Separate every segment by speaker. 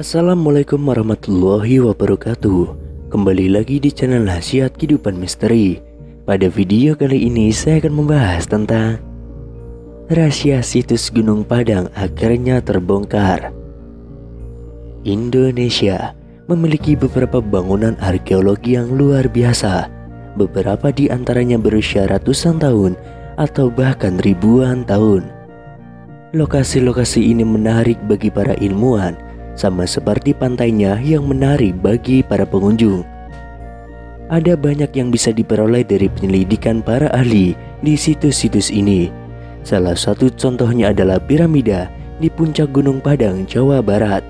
Speaker 1: Assalamualaikum warahmatullahi wabarakatuh. Kembali lagi di channel Khasiat Kehidupan Misteri. Pada video kali ini saya akan membahas tentang rahasia situs Gunung Padang akhirnya terbongkar. Indonesia memiliki beberapa bangunan arkeologi yang luar biasa. Beberapa di antaranya berusia ratusan tahun atau bahkan ribuan tahun. Lokasi-lokasi ini menarik bagi para ilmuwan, sama seperti pantainya yang menarik bagi para pengunjung. Ada banyak yang bisa diperoleh dari penyelidikan para ahli di situs-situs ini. Salah satu contohnya adalah piramida di puncak Gunung Padang, Jawa Barat.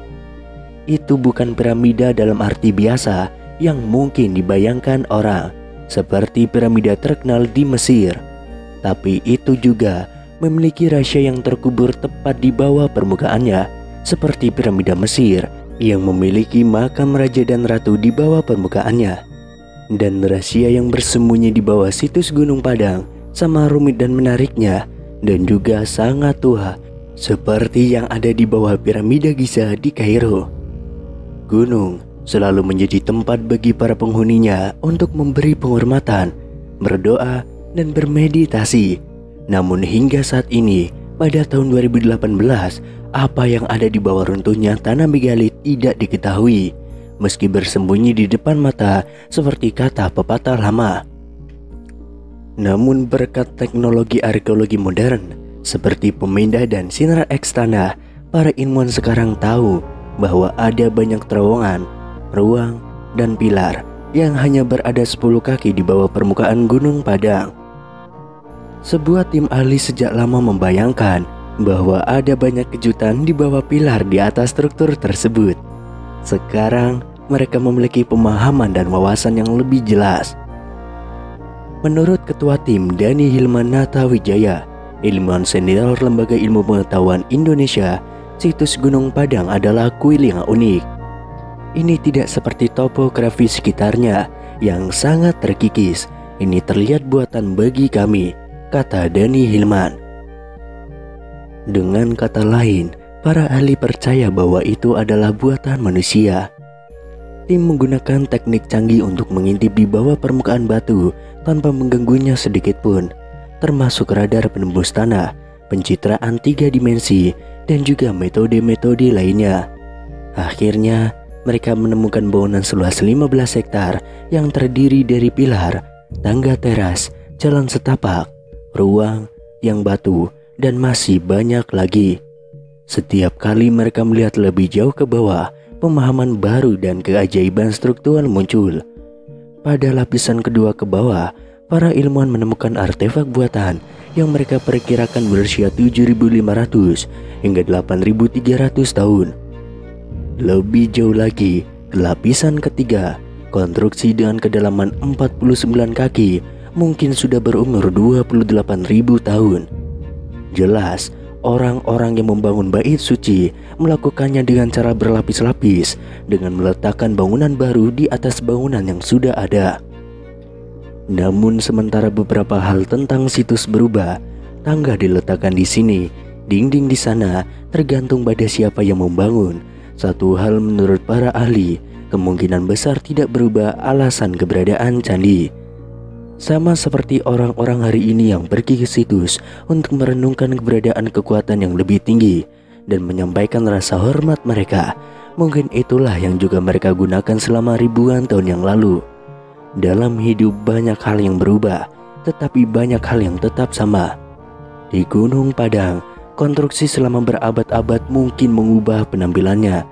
Speaker 1: Itu bukan piramida dalam arti biasa yang mungkin dibayangkan orang, seperti piramida terkenal di Mesir. Tapi itu juga memiliki rahasia yang terkubur tepat di bawah permukaannya, seperti piramida Mesir yang memiliki makam raja dan ratu di bawah permukaannya. Dan rahasia yang bersembunyi di bawah situs Gunung Padang sama rumit dan menariknya, dan juga sangat tua, seperti yang ada di bawah piramida Giza di Kairo. Gunung selalu menjadi tempat bagi para penghuninya untuk memberi penghormatan, berdoa, dan bermeditasi. Namun hingga saat ini, pada tahun 2018, apa yang ada di bawah runtuhnya tanah megalit tidak diketahui, meski bersembunyi di depan mata seperti kata pepatah lama. Namun berkat teknologi arkeologi modern seperti pemindah dan sinar X tanah, para ilmuwan sekarang tahu bahwa ada banyak terowongan, ruang, dan pilar yang hanya berada 10 kaki di bawah permukaan Gunung Padang. Sebuah tim ahli sejak lama membayangkan bahwa ada banyak kejutan di bawah pilar di atas struktur tersebut. Sekarang mereka memiliki pemahaman dan wawasan yang lebih jelas. Menurut ketua tim Dani Hilmanata Wijaya, ilmuwan senior Lembaga Ilmu Pengetahuan Indonesia, situs Gunung Padang adalah kuil yang unik. Ini tidak seperti topografi sekitarnya yang sangat terkikis. Ini terlihat buatan bagi kami, kata Dani Hilman. Dengan kata lain, para ahli percaya bahwa itu adalah buatan manusia. Tim menggunakan teknik canggih untuk mengintip di bawah permukaan batu tanpa mengganggunya sedikit pun, termasuk radar penembus tanah, pencitraan 3 dimensi, dan juga metode-metode lainnya. Akhirnya, mereka menemukan bangunan seluas 15 hektar yang terdiri dari pilar, tangga teras, jalan setapak, ruang yang batu, dan masih banyak lagi. Setiap kali mereka melihat lebih jauh ke bawah, pemahaman baru dan keajaiban struktural muncul. Pada lapisan kedua ke bawah, para ilmuwan menemukan artefak buatan yang mereka perkirakan berusia 7.500 hingga 8.300 tahun. Lebih jauh lagi, ke lapisan ketiga, konstruksi dengan kedalaman 49 kaki mungkin sudah berumur 28.000 tahun. Jelas, orang-orang yang membangun bait suci melakukannya dengan cara berlapis-lapis dengan meletakkan bangunan baru di atas bangunan yang sudah ada. Namun sementara beberapa hal tentang situs berubah, tangga diletakkan di sini, dinding di sana, tergantung pada siapa yang membangun. Satu hal menurut para ahli, kemungkinan besar tidak berubah alasan keberadaan candi. Sama seperti orang-orang hari ini yang pergi ke situs untuk merenungkan keberadaan kekuatan yang lebih tinggi dan menyampaikan rasa hormat mereka. Mungkin itulah yang juga mereka gunakan selama ribuan tahun yang lalu. Dalam hidup banyak hal yang berubah, tetapi banyak hal yang tetap sama. Di Gunung Padang, konstruksi selama berabad-abad mungkin mengubah penampilannya,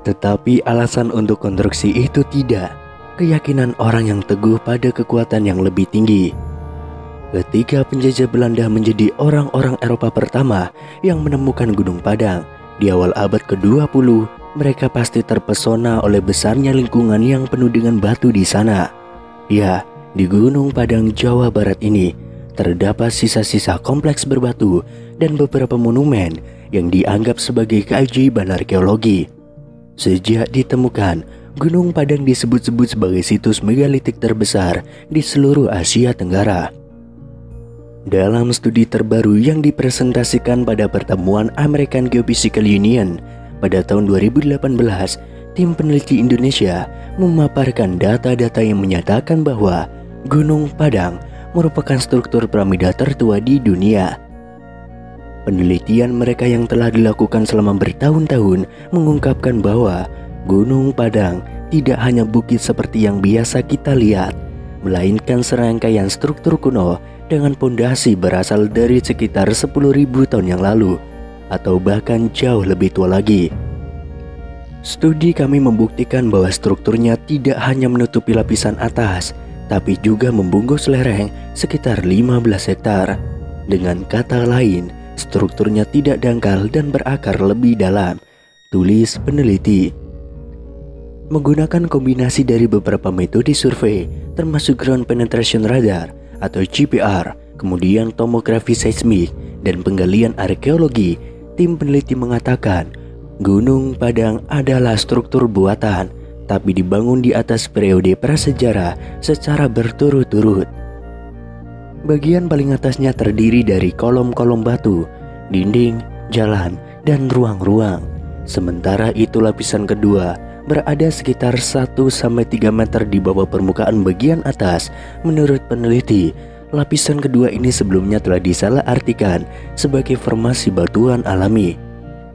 Speaker 1: tetapi alasan untuk konstruksi itu tidak. Keyakinan orang yang teguh pada kekuatan yang lebih tinggi. Ketika penjajah Belanda menjadi orang-orang Eropa pertama yang menemukan Gunung Padang di awal abad ke-20, mereka pasti terpesona oleh besarnya lingkungan yang penuh dengan batu di sana. Ya, di Gunung Padang, Jawa Barat ini terdapat sisa-sisa kompleks berbatu dan beberapa monumen yang dianggap sebagai keajaiban arkeologi. Sejak ditemukan, Gunung Padang disebut-sebut sebagai situs megalitik terbesar di seluruh Asia Tenggara. Dalam studi terbaru yang dipresentasikan pada pertemuan American Geophysical Union pada tahun 2018, tim peneliti Indonesia memaparkan data-data yang menyatakan bahwa Gunung Padang merupakan struktur piramida tertua di dunia. Penelitian mereka yang telah dilakukan selama bertahun-tahun mengungkapkan bahwa Gunung Padang tidak hanya bukit seperti yang biasa kita lihat, melainkan serangkaian struktur kuno dengan pondasi berasal dari sekitar 10.000 tahun yang lalu, atau bahkan jauh lebih tua lagi. Studi kami membuktikan bahwa strukturnya tidak hanya menutupi lapisan atas, tapi juga membungkus lereng sekitar 15 hektar. Dengan kata lain, strukturnya tidak dangkal dan berakar lebih dalam, tulis peneliti. Menggunakan kombinasi dari beberapa metode survei, termasuk Ground Penetration Radar atau GPR, kemudian tomografi seismik, dan penggalian arkeologi, tim peneliti mengatakan Gunung Padang adalah struktur buatan, tapi dibangun di atas periode prasejarah secara berturut-turut. Bagian paling atasnya terdiri dari kolom-kolom batu, dinding, jalan, dan ruang-ruang. Sementara itu lapisan kedua berada sekitar 1-3 meter di bawah permukaan bagian atas. Menurut peneliti, lapisan kedua ini sebelumnya telah disalahartikan sebagai formasi batuan alami.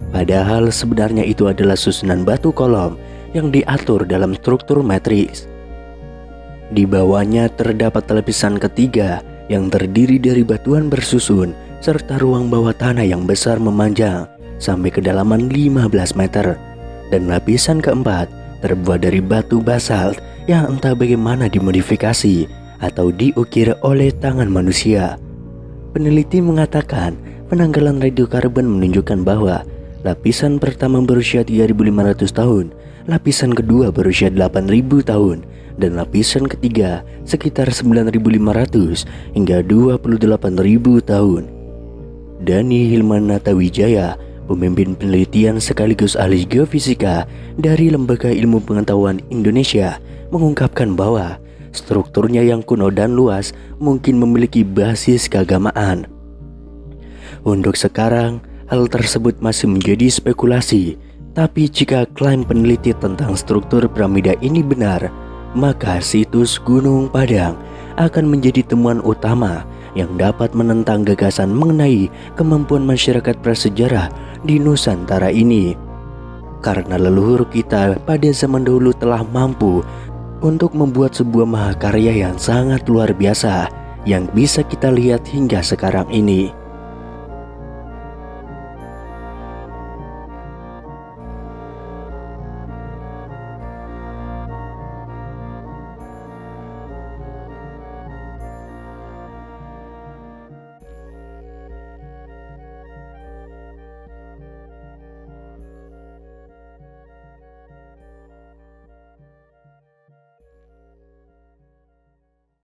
Speaker 1: Padahal sebenarnya itu adalah susunan batu kolom yang diatur dalam struktur matriks. Di bawahnya terdapat lapisan ketiga yang terdiri dari batuan bersusun serta ruang bawah tanah yang besar memanjang sampai kedalaman 15 meter. Dan lapisan keempat terbuat dari batu basalt yang entah bagaimana dimodifikasi atau diukir oleh tangan manusia. Peneliti mengatakan penanggalan radiokarbon menunjukkan bahwa lapisan pertama berusia 3.500 tahun, lapisan kedua berusia 8.000 tahun, dan lapisan ketiga sekitar 9.500 hingga 28.000 tahun. Dani Hilmanata Wijaya, pemimpin penelitian sekaligus ahli geofisika dari Lembaga Ilmu Pengetahuan Indonesia, mengungkapkan bahwa strukturnya yang kuno dan luas mungkin memiliki basis keagamaan. Untuk sekarang, hal tersebut masih menjadi spekulasi, tapi jika klaim peneliti tentang struktur piramida ini benar, maka situs Gunung Padang akan menjadi temuan utama yang dapat menentang gagasan mengenai kemampuan masyarakat prasejarah di Nusantara ini. Karena leluhur kita pada zaman dahulu telah mampu untuk membuat sebuah mahakarya yang sangat luar biasa yang bisa kita lihat hingga sekarang ini.